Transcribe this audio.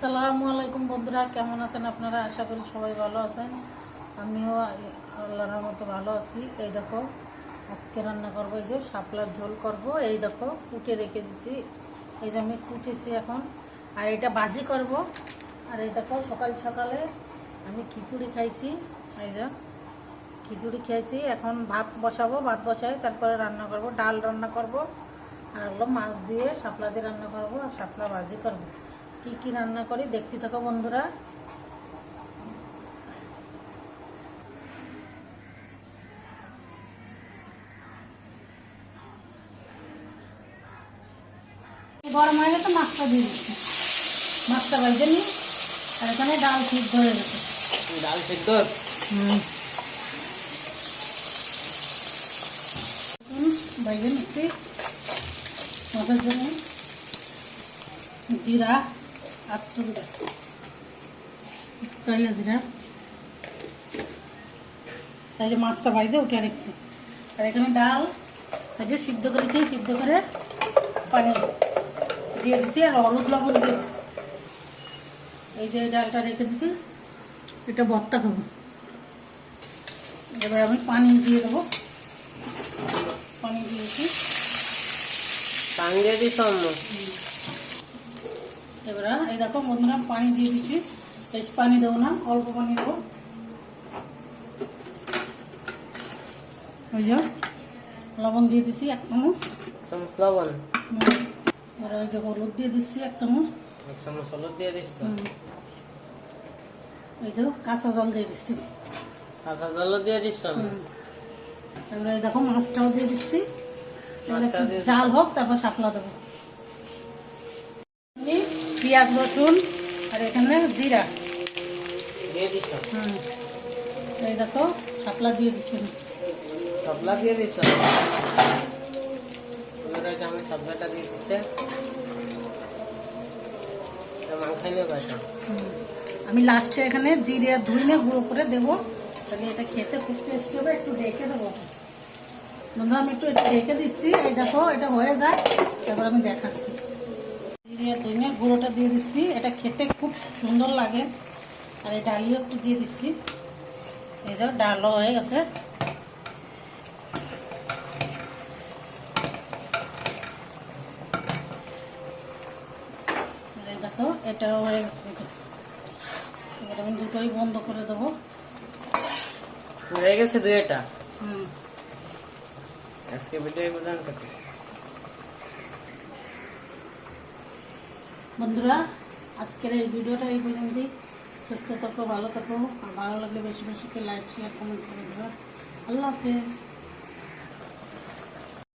আসসালামু আলাইকুম বন্ধুরা, কেমন আছেন আপনারা? আশা করি সবাই ভালো আছেন। আমিও আল্লাহর রহমতে ভালো আছি। এই দেখো আজকে রান্না করবো, এই যে শাপলার ঝোল করব। এই দেখো কুটে রেখে দিছি, এই যে আমি কুটেছি এখন। আর এটা ভাজি করব। আর এই দেখো সকাল সকালে আমি খিচুড়ি খাইছি, এই যে খিচুড়ি খেয়েছি। এখন ভাত বসাবো, ভাত বসাই তারপরে রান্না করব। ডাল রান্না করব, আর হলো মাছ দিয়ে শাপলা দিয়ে রান্না করব, আর শাপলা ভাজি করব। কি কি রান্না করি দেখতে থাকো বন্ধুরা। গরম হয়ে গেছে, মাছটা দিয়ে দিচ্ছি। মাছটা ভাজে নি। আর এখানে ডাল সিদ্ধ হয়ে গেছে। ডাল সিদ্ধ। ভাজে নিচ্ছি মাছের জন্য। জিরা আর জিরা, কাইলা জিরা। তাই যে মাছটা ভাজে উঠে রেখেছি। আর এখানে ডাল ভাজে সিদ্ধ করেছি, সিদ্ধ করে পানি দিয়ে দিচ্ছি আর হলুদ লবণ দিয়ে। এই যে ডালটা রেখে দিচ্ছি, এটা ভর্তা খাবো। এবার আমি পানি দিয়ে দেবো। পানি দিয়েছি, পানি দিয়ে দিস। এবার এই দেখো বন্ধুরা পানি দিয়ে দিচ্ছি। বেশি পানি দেবো না, অল্প পানি দেবো। ওই যে লবণ দিয়ে দিচ্ছি 1 চামচ। লবণ। আর ওই যে হলুদ দিয়ে দিচ্ছি 1 চামচ। 1 চামচ হলুদ দিয়ে দিস। এই যে কাঁচা জল দিয়ে দিচ্ছি। কাঁচা জলও দিয়ে দিস। এবার এই দেখো মাছটাও দিয়ে দিচ্ছি। জাল হোক, তারপর শাপলা দেবো। পেঁয়াজ রসুন আর এখানে জিরা দিয়ে দিস। এই দেখো শাপলা দিয়ে দিচ্ছি। শাপলা দিয়ে দিস। আমি শাপলাটা দিয়ে দিচ্ছে, মাংসাই নিয়ে পাইতাম। আমি লাস্টে এখানে জিরে ধুইনে গুঁড়ো করে দেবো, তাহলে এটা খেতে খুব টেস্টি হবে। একটু ঢেকে দেবো বন্ধু, আমি একটু ঢেকে দিচ্ছি। এই দেখো এটা হয়ে যায়, তারপর আমি দেখাচ্ছি। জিরে ধুইনে গুঁড়োটা দিয়ে দিচ্ছি, এটা খেতে খুব সুন্দর লাগে। আর এই ডালিও একটু দিয়ে দিচ্ছি। এই দেখো ডালও হয়ে গেছে। এই দেখো এটাও হয়ে গেছে। এবার আমি দুটোই বন্ধ করে দেবো। হয়ে গেছে দুইটা। আজকে ভিডিও প্রদান করতে বন্ধুরা, আজকের এই ভিডিওটা এই পর্যন্তই। সুস্থ থাকো, ভালো থাকো। আর ভালো লাগলে বেশি বেশি করে লাইক শেয়ার কমেন্ট করে দেবো। আল্লাহ হাফেজ।